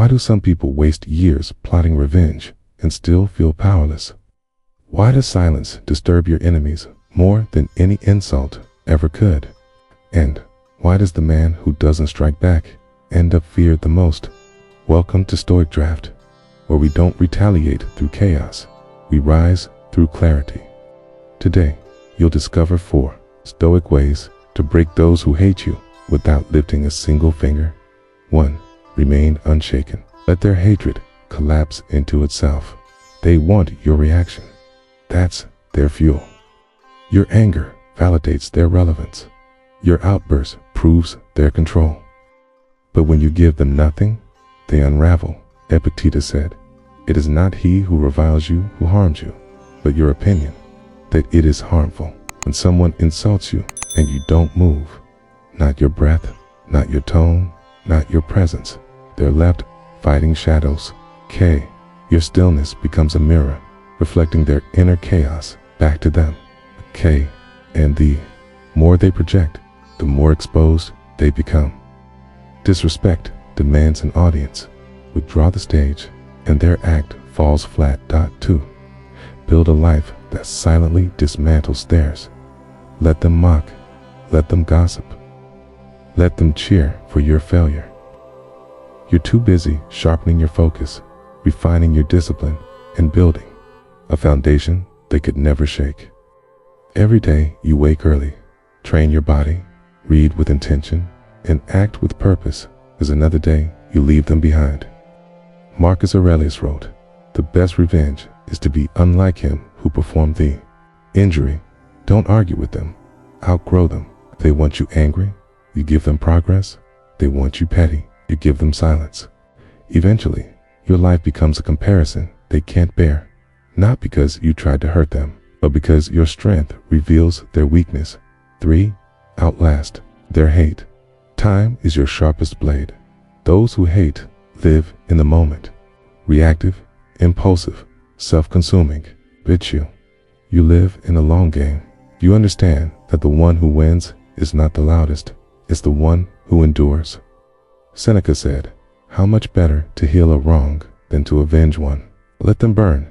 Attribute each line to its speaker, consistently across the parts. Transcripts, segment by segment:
Speaker 1: Why do some people waste years plotting revenge and still feel powerless? Why does silence disturb your enemies more than any insult ever could? And why does the man who doesn't strike back end up feared the most? Welcome to StoicDraft, where we don't retaliate through chaos, we rise through clarity. Today, you'll discover 4 Stoic ways to break those who hate you without lifting a single finger. 1. Remain unshaken. Let their hatred collapse into itself. They want your reaction. That's their fuel. Your anger validates their relevance. Your outburst proves their control. But when you give them nothing, they unravel. Epictetus said, "It is not he who reviles you who harms you, but your opinion that it is harmful." When someone insults you and you don't move, not your breath, not your tone, not your presence, they're left fighting shadows. K. Your stillness becomes a mirror, reflecting their inner chaos back to them. K. And the more they project, the more exposed they become. Disrespect demands an audience. Withdraw the stage, and their act falls flat. 2. Build a life that silently dismantles theirs. Let them mock, let them gossip, let them cheer for your failure. You're too busy sharpening your focus, refining your discipline, and building a foundation they could never shake. Every day you wake early, train your body, read with intention, and act with purpose is another day you leave them behind. Marcus Aurelius wrote, "The best revenge is to be unlike him who performed the injury." Don't argue with them. Outgrow them. If they want you angry, you give them progress. They want you petty, you give them silence. Eventually, your life becomes a comparison they can't bear, not because you tried to hurt them, but because your strength reveals their weakness. 3. Outlast their hate. Time is your sharpest blade. Those who hate live in the moment. Reactive, impulsive, self-consuming. Bitch you. You live in the long game. You understand that the one who wins is not the loudest, it's the one who endures. Seneca said, "How much better to heal a wrong than to avenge one." Let them burn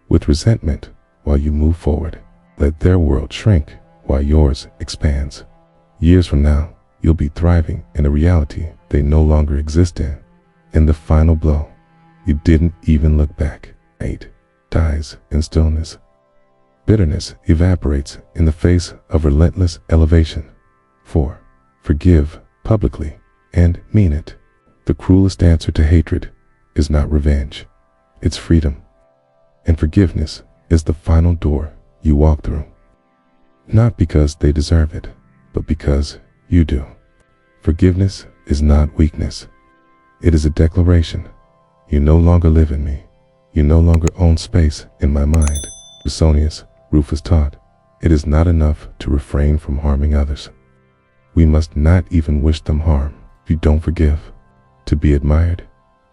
Speaker 1: with resentment while you move forward. Let their world shrink while yours expands. Years from now, you'll be thriving in a reality they no longer exist in. In the final blow, you didn't even look back. 8. Dies in stillness. Bitterness evaporates in the face of relentless elevation. 4. Forgive publicly and mean it. The cruelest answer to hatred is not revenge, it's freedom. And forgiveness is the final door you walk through. Not because they deserve it, but because you do. Forgiveness is not weakness. It is a declaration. You no longer live in me. You no longer own space in my mind. Ausonius Rufus taught, it is not enough to refrain from harming others. We must not even wish them harm. You don't forgive to be admired.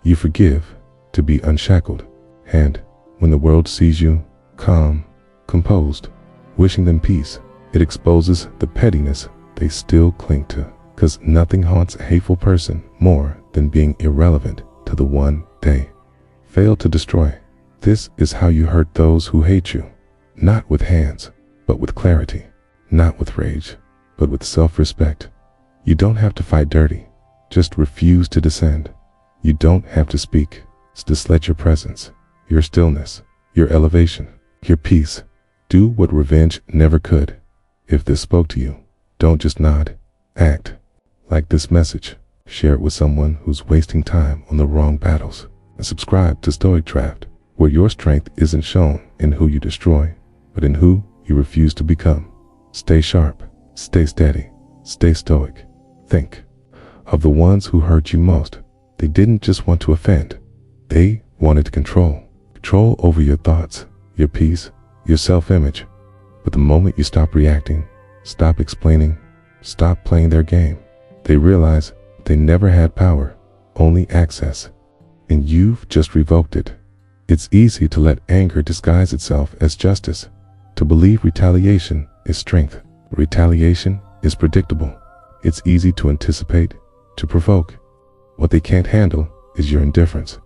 Speaker 1: You forgive to be unshackled. And when the world sees you calm, composed, wishing them peace, it exposes the pettiness they still cling to. Because nothing haunts a hateful person more than being irrelevant to the one they fail to destroy. This is how you hurt those who hate you. Not with hands, but with clarity. Not with rage, but with self-respect. You don't have to fight dirty. Just refuse to descend. You don't have to speak. Just let your presence, your stillness, your elevation, your peace, do what revenge never could. If this spoke to you, don't just nod. Act. Like this message. Share it with someone who's wasting time on the wrong battles. And subscribe to StoicDraft, where your strength isn't shown in who you destroy, but in who you refuse to become. Stay sharp, stay steady, stay stoic. Think of the ones who hurt you most. They didn't just want to offend. They wanted control. Control over your thoughts, your peace, your self-image. But the moment you stop reacting, stop explaining, stop playing their game, they realize they never had power, only access. And you've just revoked it. It's easy to let anger disguise itself as justice, to believe retaliation is strength. Retaliation is predictable. It's easy to anticipate, to provoke. What they can't handle is your indifference,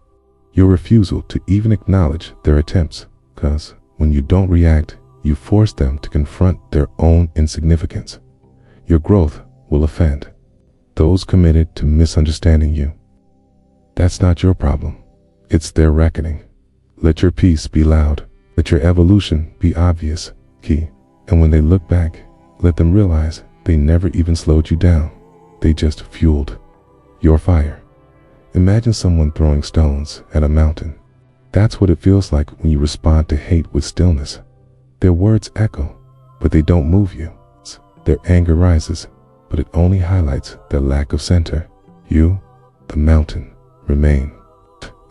Speaker 1: your refusal to even acknowledge their attempts, because when you don't react, you force them to confront their own insignificance. Your growth will offend those committed to misunderstanding you. That's not your problem. It's their reckoning. Let your peace be loud. Let your evolution be obvious, key. And when they look back, let them realize they never even slowed you down. They just fueled your fire. Imagine someone throwing stones at a mountain. That's what it feels like when you respond to hate with stillness. Their words echo, but they don't move you. Their anger rises, but it only highlights their lack of center. You, the mountain, remain.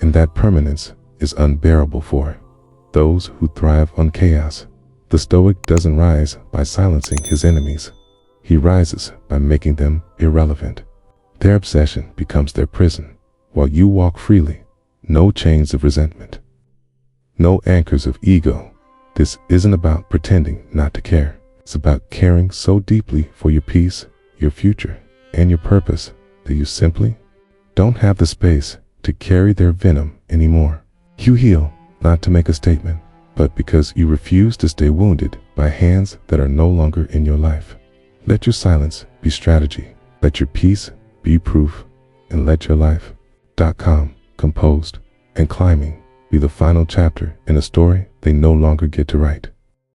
Speaker 1: And that permanence is unbearable for those who thrive on chaos. The Stoic doesn't rise by silencing his enemies. He rises by making them irrelevant. Their obsession becomes their prison, while you walk freely. No chains of resentment, no anchors of ego. This isn't about pretending not to care. It's about caring so deeply for your peace, your future, and your purpose that you simply don't have the space to carry their venom anymore. You heal, not to make a statement, but because you refuse to stay wounded by hands that are no longer in your life. Let your silence be strategy. Let your peace be proof. And let your life.com, composed and climbing, be the final chapter in a story they no longer get to write.